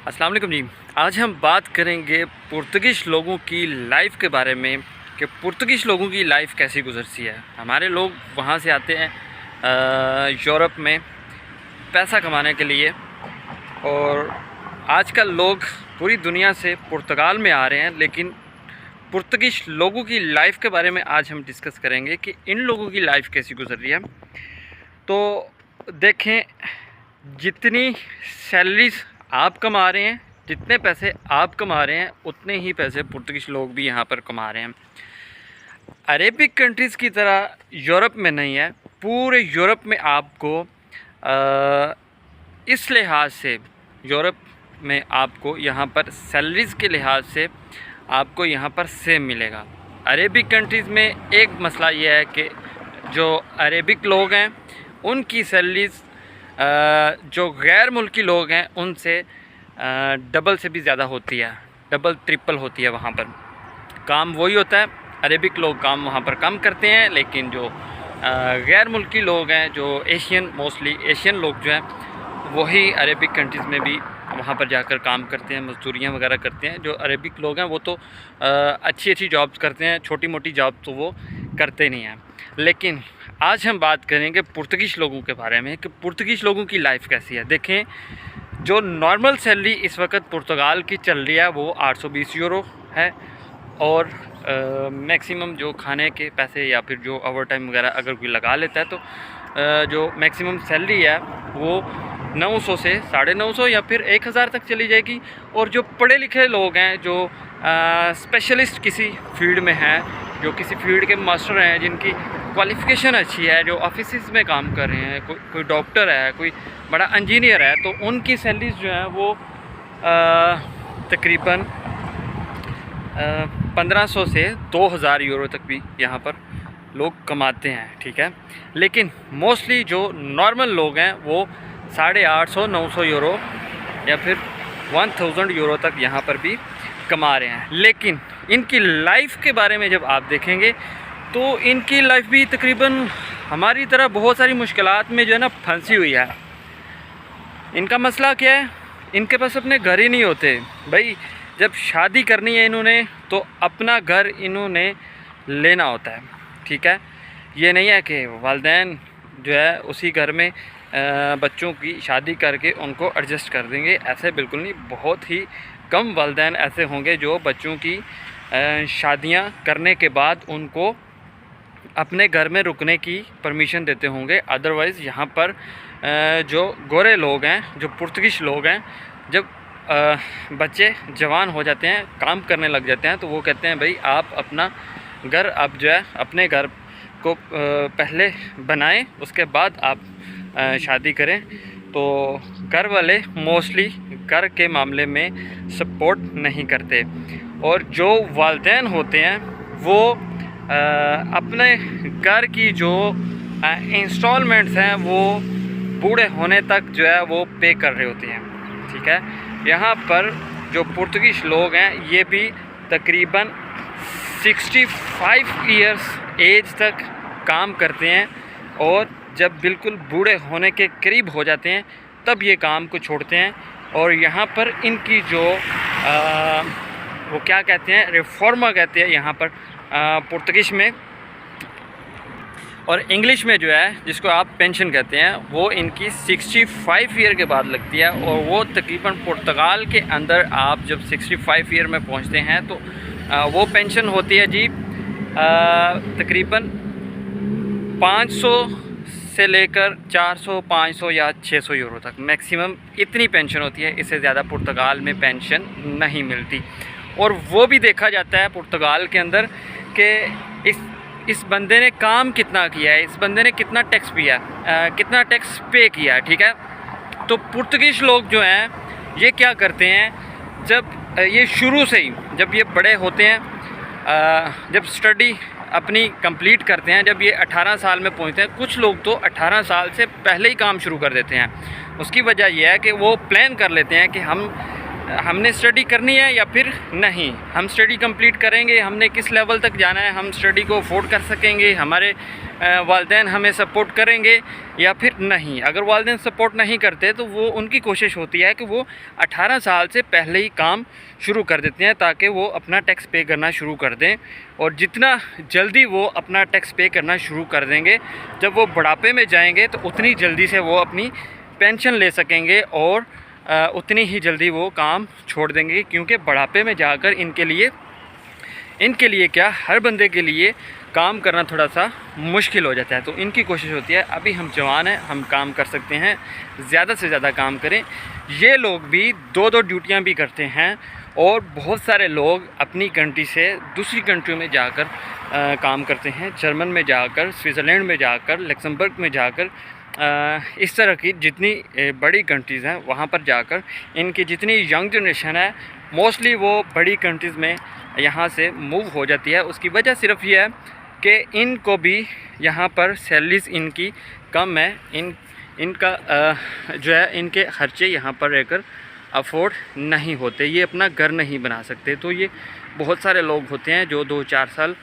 अस्सलाम वालेकुम जी। आज हम बात करेंगे पुर्तगीज़ लोगों की लाइफ के बारे में कि पुर्तगीज़ लोगों की लाइफ कैसी गुजरती है। हमारे लोग वहाँ से आते हैं यूरोप में पैसा कमाने के लिए, और आजकल लोग पूरी दुनिया से पुर्तगाल में आ रहे हैं। लेकिन पुर्तगीज़ लोगों की लाइफ के बारे में आज हम डिस्कस करेंगे कि इन लोगों की लाइफ कैसी गुजर रही है। तो देखें, जितनी सैलरीज आप कमा रहे हैं, जितने पैसे आप कमा रहे हैं, उतने ही पैसे पुर्तगीज़ लोग भी यहाँ पर कमा रहे हैं। अरेबिक कंट्रीज़ की तरह यूरोप में नहीं है। पूरे यूरोप में आपको इस लिहाज से यूरोप में आपको यहाँ पर सैलरीज़ के लिहाज से आपको यहाँ पर सेम मिलेगा। अरेबिक कंट्रीज़ में एक मसला यह है कि जो अरेबिक लोग हैं उनकी सैलरीज़ जो गैर मुल्की लोग हैं उनसे डबल से भी ज़्यादा होती है, डबल ट्रिपल होती है। वहाँ पर काम वही होता है, अरेबिक लोग काम वहाँ पर कम करते हैं, लेकिन जो गैर मुल्की लोग हैं, जो एशियन, मोस्टली एशियन लोग जो हैं, वही अरेबिक कंट्रीज़ में भी वहाँ पर जाकर काम करते हैं, मजदूरियाँ वगैरह करते हैं। जो अरेबिक लोग हैं वो तो अच्छी अच्छी जॉब्स करते हैं, छोटी मोटी जॉब तो वो करते नहीं हैं। लेकिन आज हम बात करेंगे पुर्तगीज़ लोगों के बारे में कि पुर्तगीज़ लोगों की लाइफ कैसी है। देखें, जो नॉर्मल सैलरी इस वक्त पुर्तगाल की चल रही है वो 820 यूरो है, और मैक्सिमम जो खाने के पैसे या फिर जो ओवर टाइम वगैरह अगर कोई लगा लेता है तो जो मैक्सिमम सैलरी है वो 900 से 950 या फिर 1000 तक चली जाएगी। और जो पढ़े लिखे लोग हैं, जो स्पेशलिस्ट किसी फील्ड में हैं, जो किसी फील्ड के मास्टर हैं, जिनकी क्वालिफ़िकेशन अच्छी है, जो ऑफिस में काम कर रहे हैं, कोई डॉक्टर है, कोई बड़ा इंजीनियर है, तो उनकी सैलरीज जो है वो तकरीबन 1500 से 2000 यूरो तक भी यहाँ पर लोग कमाते हैं। ठीक है, लेकिन मोस्टली जो नॉर्मल लोग हैं वो 850-900 यूरो या फिर 1000 यूरो तक यहाँ पर भी कमा रहे हैं। लेकिन इनकी लाइफ के बारे में जब आप देखेंगे तो इनकी लाइफ भी तकरीबन हमारी तरह बहुत सारी मुश्किलात में जो है ना फंसी हुई है। इनका मसला क्या है, इनके पास अपने घर ही नहीं होते। भाई, जब शादी करनी है इन्होंने तो अपना घर इन्होंने लेना होता है। ठीक है, ये नहीं है कि वालिदैन जो है उसी घर में बच्चों की शादी करके उनको एडजस्ट कर देंगे। ऐसे बिल्कुल नहीं। बहुत ही कम वालिदैन ऐसे होंगे जो बच्चों की शादियां करने के बाद उनको अपने घर में रुकने की परमिशन देते होंगे। अदरवाइज़ यहाँ पर जो गोरे लोग हैं, जो पुर्तगीज़ लोग हैं, जब बच्चे जवान हो जाते हैं, काम करने लग जाते हैं, तो वो कहते हैं भाई आप अपना घर अब जो है अपने घर को पहले बनाएं, उसके बाद आप शादी करें। तो घर वाले मोस्टली घर के मामले में सपोर्ट नहीं करते। और जो वालिदैन होते हैं वो अपने घर की जो इंस्टॉलमेंट्स हैं वो बूढ़े होने तक जो है वो पे कर रहे होते हैं। ठीक है, यहाँ पर जो पुर्तगीज़ लोग हैं ये भी तकरीबन 65 इयर्स एज तक काम करते हैं, और जब बिल्कुल बूढ़े होने के करीब हो जाते हैं तब ये काम को छोड़ते हैं। और यहाँ पर इनकी जो वो क्या कहते हैं, रिफॉर्मा कहते हैं यहाँ पर पुर्तगीज़ में, और इंग्लिश में जो है जिसको आप पेंशन कहते हैं, वो इनकी 65 ईयर के बाद लगती है। और वो तकरीबन पुर्तगाल के अंदर आप जब 65 ईयर में पहुंचते हैं तो वो पेंशन होती है जी तकरीबन 500 से लेकर 400, 500 या 600 यूरो तक मैक्सिमम इतनी पेंशन होती है। इससे ज़्यादा पुर्तगाल में पेंशन नहीं मिलती। और वो भी देखा जाता है पुर्तगाल के अंदर कि इस बंदे ने काम कितना किया है, इस बंदे ने कितना टैक्स पिया, कितना टैक्स पे किया है। ठीक है, तो पुर्तगीज़ लोग जो हैं ये क्या करते हैं, जब ये शुरू से ही जब ये बड़े होते हैं, जब स्टडी अपनी कंप्लीट करते हैं, जब ये 18 साल में पहुंचते हैं, कुछ लोग तो 18 साल से पहले ही काम शुरू कर देते हैं। उसकी वजह यह है कि वो प्लान कर लेते हैं कि हम हमने स्टडी करनी है या फिर नहीं, हम स्टडी कंप्लीट करेंगे, हमने किस लेवल तक जाना है, हम स्टडी को अफोर्ड कर सकेंगे, हमारे वालिदैन हमें सपोर्ट करेंगे या फिर नहीं। अगर वालिदैन सपोर्ट नहीं करते तो वो उनकी कोशिश होती है कि वो 18 साल से पहले ही काम शुरू कर देते हैं ताकि वो अपना टैक्स पे करना शुरू कर दें। और जितना जल्दी वो अपना टैक्स पे करना शुरू कर देंगे, जब वो बुढ़ापे में जाएंगे तो उतनी जल्दी से वो अपनी पेंशन ले सकेंगे और उतनी ही जल्दी वो काम छोड़ देंगे। क्योंकि बुढ़ापे में जाकर इनके लिए क्या, हर बंदे के लिए काम करना थोड़ा सा मुश्किल हो जाता है। तो इनकी कोशिश होती है अभी हम जवान हैं, हम काम कर सकते हैं, ज़्यादा से ज़्यादा काम करें। ये लोग भी 2-2 ड्यूटियां भी करते हैं और बहुत सारे लोग अपनी कंट्री से दूसरी कंट्री में जाकर काम करते हैं, जर्मन में जाकर, स्विट्ज़रलैंड में जाकर, लक्समबर्ग में जाकर, इस तरह की जितनी बड़ी कंट्रीज़ हैं वहाँ पर जाकर इनकी जितनी यंग जनरेशन है मोस्टली वो बड़ी कंट्रीज़ में यहाँ से मूव हो जाती है। उसकी वजह सिर्फ ये है कि इनको भी यहाँ पर सैलरीज इनकी कम है, इनका जो है इनके खर्चे यहाँ पर रहकर अफोर्ड नहीं होते, ये अपना घर नहीं बना सकते। तो ये बहुत सारे लोग होते हैं जो 2-4 साल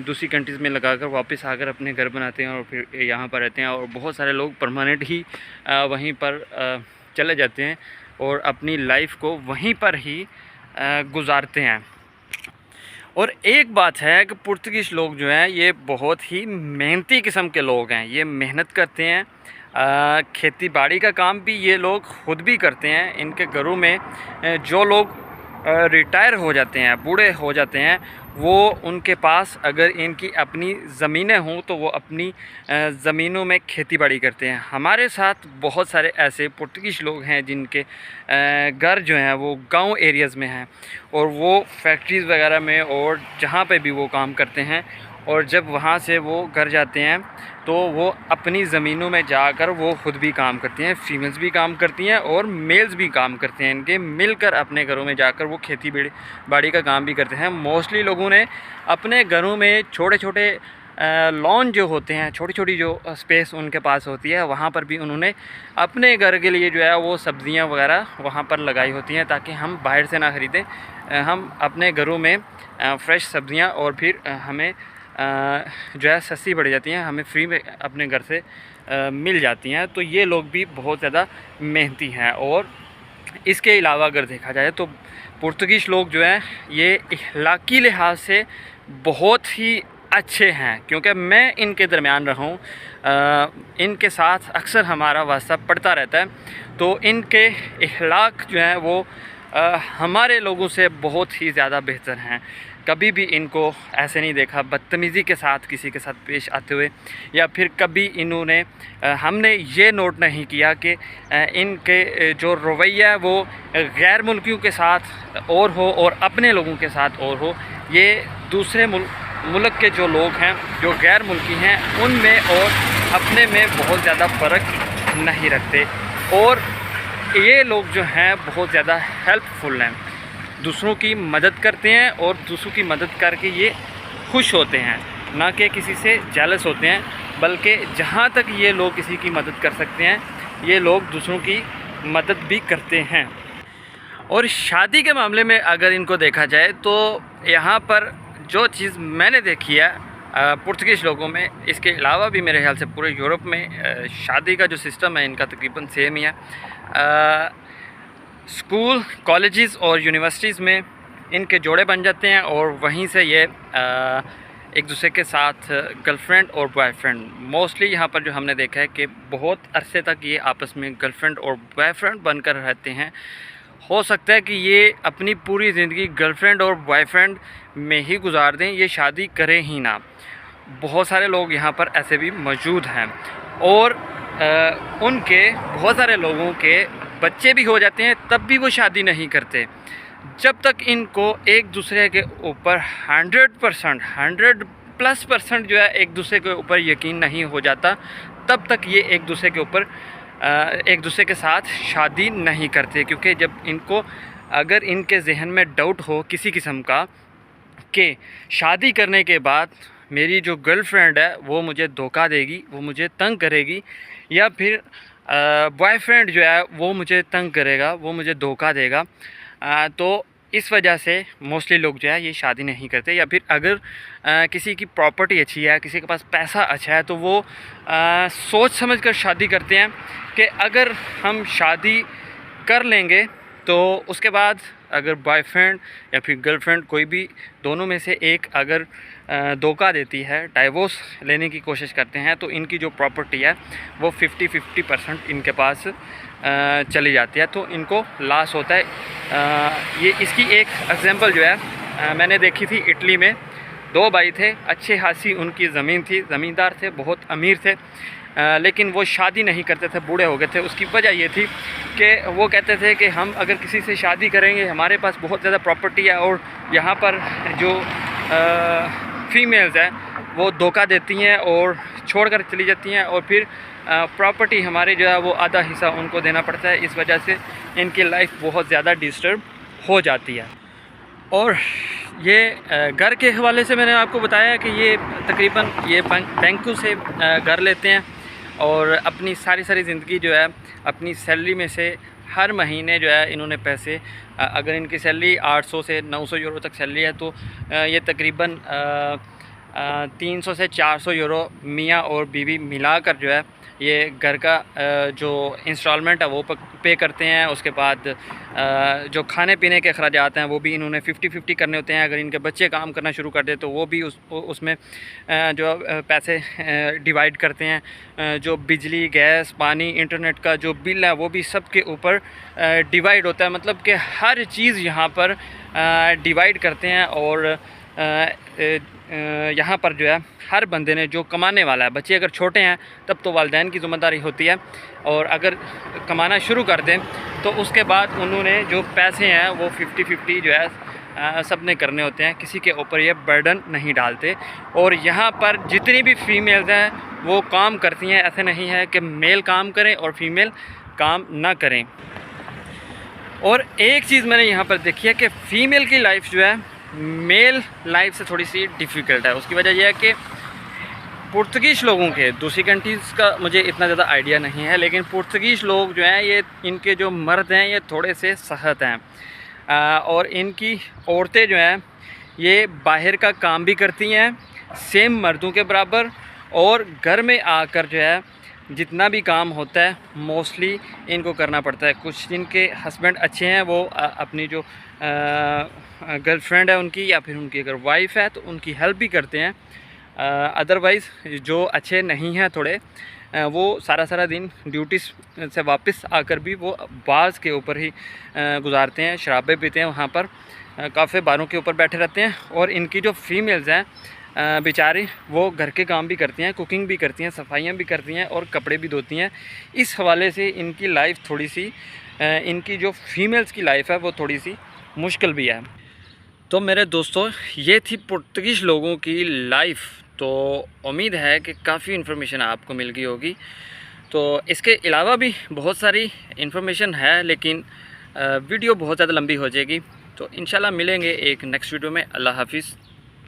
दूसरी कंट्रीज़ में लगाकर वापस आकर अपने घर बनाते हैं और फिर यहाँ पर रहते हैं। और बहुत सारे लोग परमानेंट ही वहीं पर चले जाते हैं और अपनी लाइफ को वहीं पर ही गुजारते हैं। और एक बात है कि पुर्तगीज़ लोग जो हैं ये बहुत ही मेहनती किस्म के लोग हैं, ये मेहनत करते हैं। खेती बाड़ी का काम भी ये लोग ख़ुद भी करते हैं। इनके घरों में जो लोग रिटायर हो जाते हैं, बूढ़े हो जाते हैं, वो उनके पास अगर इनकी अपनी ज़मीनें हों तो वो अपनी ज़मीनों में खेती बाड़ी करते हैं। हमारे साथ बहुत सारे ऐसे पुर्तगीज़ लोग हैं जिनके घर जो हैं वो गांव एरियाज़ में हैं और वो फैक्ट्रीज़ वगैरह में और जहाँ पे भी वो काम करते हैं, और जब वहाँ से वो घर जाते हैं तो वो अपनी ज़मीनों में जाकर वो ख़ुद भी काम करती हैं, फीमेल्स भी काम करती हैं और मेल्स भी काम करते हैं। इनके मिलकर अपने घरों में जाकर वो खेती बाड़ी का काम भी करते हैं। मोस्टली लोगों ने अपने घरों में छोटे छोटे लॉन जो होते हैं, छोटी छोटी जो स्पेस उनके पास होती है, वहाँ पर भी उन्होंने अपने घर के लिए जो है वो सब्ज़ियाँ वगैरह वहाँ पर लगाई होती हैं ताकि हम बाहर से ना ख़रीदें, हम अपने घरों में फ्रेश सब्ज़ियाँ और फिर हमें जो है सस्ती पड़ जाती हैं, हमें फ्री में अपने घर से मिल जाती हैं। तो ये लोग भी बहुत ज़्यादा मेहनती हैं। और इसके अलावा अगर देखा जाए तो पुर्तगीज़ लोग जो हैं ये अखलाकी लिहाज से बहुत ही अच्छे हैं। क्योंकि मैं इनके दरमियान रहा हूँ, इनके साथ अक्सर हमारा वास्ता पड़ता रहता है, तो इनके अखलाक जो हैं वो हमारे लोगों से बहुत ही ज़्यादा बेहतर हैं। कभी भी इनको ऐसे नहीं देखा बदतमीज़ी के साथ किसी के साथ पेश आते हुए, या फिर कभी इन्होंने हमने ये नोट नहीं किया कि इनके जो रवैया है वो गैर मुल्कियों के साथ और हो और अपने लोगों के साथ और हो। ये दूसरे मुल्क के जो लोग हैं, जो गैर मुल्की हैं, उनमें और अपने में बहुत ज़्यादा फ़र्क नहीं रखते। और ये लोग जो हैं बहुत ज़्यादा हेल्पफुल हैं, दूसरों की मदद करते हैं और दूसरों की मदद करके ये खुश होते हैं, ना कि किसी से जेलस होते हैं। बल्कि जहाँ तक ये लोग किसी की मदद कर सकते हैं, ये लोग दूसरों की मदद भी करते हैं। और शादी के मामले में अगर इनको देखा जाए तो यहाँ पर जो चीज़ मैंने देखी है पुर्तगीज़ लोगों में, इसके अलावा भी मेरे ख्याल से पूरे यूरोप में शादी का जो सिस्टम है इनका तकरीबन सेम ही है। स्कूल, कॉलेजेस और यूनिवर्सिटीज़ में इनके जोड़े बन जाते हैं और वहीं से ये एक दूसरे के साथ गर्लफ्रेंड और बॉयफ्रेंड, मोस्टली यहाँ पर जो हमने देखा है कि बहुत अरसे तक ये आपस में गर्लफ्रेंड और बॉयफ्रेंड बनकर रहते हैं। हो सकता है कि ये अपनी पूरी ज़िंदगी गर्लफ्रेंड और बॉयफ्रेंड में ही गुजार दें, ये शादी करें ही ना। बहुत सारे लोग यहाँ पर ऐसे भी मौजूद हैं और उनके बहुत सारे लोगों के बच्चे भी हो जाते हैं, तब भी वो शादी नहीं करते। जब तक इनको एक दूसरे के ऊपर 100% जो है एक दूसरे के ऊपर यकीन नहीं हो जाता, तब तक ये एक दूसरे के ऊपर एक दूसरे के साथ शादी नहीं करते। क्योंकि जब इनको अगर इनके जहन में डाउट हो किसी किस्म का कि शादी करने के बाद मेरी जो गर्लफ्रेंड है वो मुझे धोखा देगी, वो मुझे तंग करेगी, या फिर बॉयफ्रेंड जो है वो मुझे तंग करेगा, वो मुझे धोखा देगा, तो इस वजह से मोस्टली लोग जो है ये शादी नहीं करते, या फिर अगर किसी की प्रॉपर्टी अच्छी है, किसी के पास पैसा अच्छा है, तो वो सोच समझ कर शादी करते हैं कि अगर हम शादी कर लेंगे तो उसके बाद अगर बॉयफ्रेंड या फिर गर्लफ्रेंड कोई भी दोनों में से एक अगर धोखा देती है, डाइवोर्स लेने की कोशिश करते हैं, तो इनकी जो प्रॉपर्टी है वो 50% इनके पास चली जाती है, तो इनको लॉस होता है। ये इसकी एक एग्जांपल जो है मैंने देखी थी इटली में। 2 भाई थे, अच्छे खासी उनकी ज़मीन थी, ज़मींदार थे, बहुत अमीर थे, लेकिन वो शादी नहीं करते थे, बूढ़े हो गए थे। उसकी वजह ये थी कि वो कहते थे कि हम अगर किसी से शादी करेंगे, हमारे पास बहुत ज़्यादा प्रॉपर्टी है और यहाँ पर जो फीमेल्स हैं वो धोखा देती हैं और छोड़कर चली जाती हैं, और फिर प्रॉपर्टी हमारे जो है वो आधा हिस्सा उनको देना पड़ता है। इस वजह से इनकी लाइफ बहुत ज़्यादा डिस्टर्ब हो जाती है। और ये घर के हवाले से मैंने आपको बताया कि ये तकरीबन ये बैंकों से घर लेते हैं और अपनी सारी ज़िंदगी जो है अपनी सैलरी में से हर महीने जो है इन्होंने पैसे, अगर इनकी सैलरी 800 से 900 यूरो तक सैलरी है, तो ये तकरीबन 300 से 400 यूरो मियाँ और बीवी मिलाकर जो है ये घर का जो इंस्टॉलमेंट है वो पे करते हैं। उसके बाद जो खाने पीने के अखराजात हैं वो भी इन्होंने 50-50 करने होते हैं। अगर इनके बच्चे काम करना शुरू कर दे तो वो भी उसमें जो पैसे डिवाइड करते हैं। जो बिजली, गैस, पानी, इंटरनेट का जो बिल है वो भी सब के ऊपर डिवाइड होता है, मतलब कि हर चीज़ यहाँ पर डिवाइड करते हैं। और यहाँ पर जो है हर बंदे ने जो कमाने वाला है, बच्चे अगर छोटे हैं तब तो वालिदैन की ज़िम्मेदारी होती है, और अगर कमाना शुरू कर दें तो उसके बाद उन्होंने जो पैसे हैं वो 50-50 जो है सब ने करने होते हैं, किसी के ऊपर ये बर्डन नहीं डालते। और यहाँ पर जितनी भी फीमेल्स हैं वो काम करती हैं, ऐसे नहीं है कि मेल काम करें और फीमेल काम ना करें। और एक चीज़ मैंने यहाँ पर देखी है कि फ़ीमेल की लाइफ जो है मेल लाइफ से थोड़ी सी डिफ़िकल्ट है। उसकी वजह यह है कि पुर्तगीज़ लोगों के, दूसरी कंट्रीज़ का मुझे इतना ज़्यादा आइडिया नहीं है, लेकिन पुर्तगीज़ लोग जो हैं ये इनके जो मर्द हैं ये थोड़े से सख्त हैं, और इनकी औरतें जो हैं ये बाहर का काम भी करती हैं सेम मर्दों के बराबर, और घर में आकर जो है जितना भी काम होता है मोस्टली इनको करना पड़ता है। कुछ जिनके हस्बैंड अच्छे हैं वो अपनी जो गर्लफ्रेंड है उनकी, या फिर उनकी अगर वाइफ है तो उनकी हेल्प भी करते हैं। अदरवाइज़ जो अच्छे नहीं हैं थोड़े, वो सारा दिन ड्यूटी से वापस आकर भी वो बाज़ के ऊपर ही गुजारते हैं, शराबें पीते हैं, वहाँ पर काफ़े बारों के ऊपर बैठे रहते हैं। और इनकी जो फीमेल्स हैं बेचारी वो घर के काम भी करती हैं, कुकिंग भी करती हैं, सफाइयाँ भी करती हैं और कपड़े भी धोती हैं। इस हवाले से इनकी लाइफ थोड़ी सी, इनकी जो फीमेल्स की लाइफ है वो थोड़ी सी मुश्किल भी है। तो मेरे दोस्तों ये थी पुर्तगीज़ लोगों की लाइफ। तो उम्मीद है कि काफ़ी इन्फॉर्मेशन आपको मिल गई होगी। तो इसके अलावा भी बहुत सारी इन्फॉर्मेशन है, लेकिन वीडियो बहुत ज़्यादा लंबी हो जाएगी। तो इंशाल्लाह मिलेंगे एक नेक्स्ट वीडियो में। अल्लाह हाफिज़।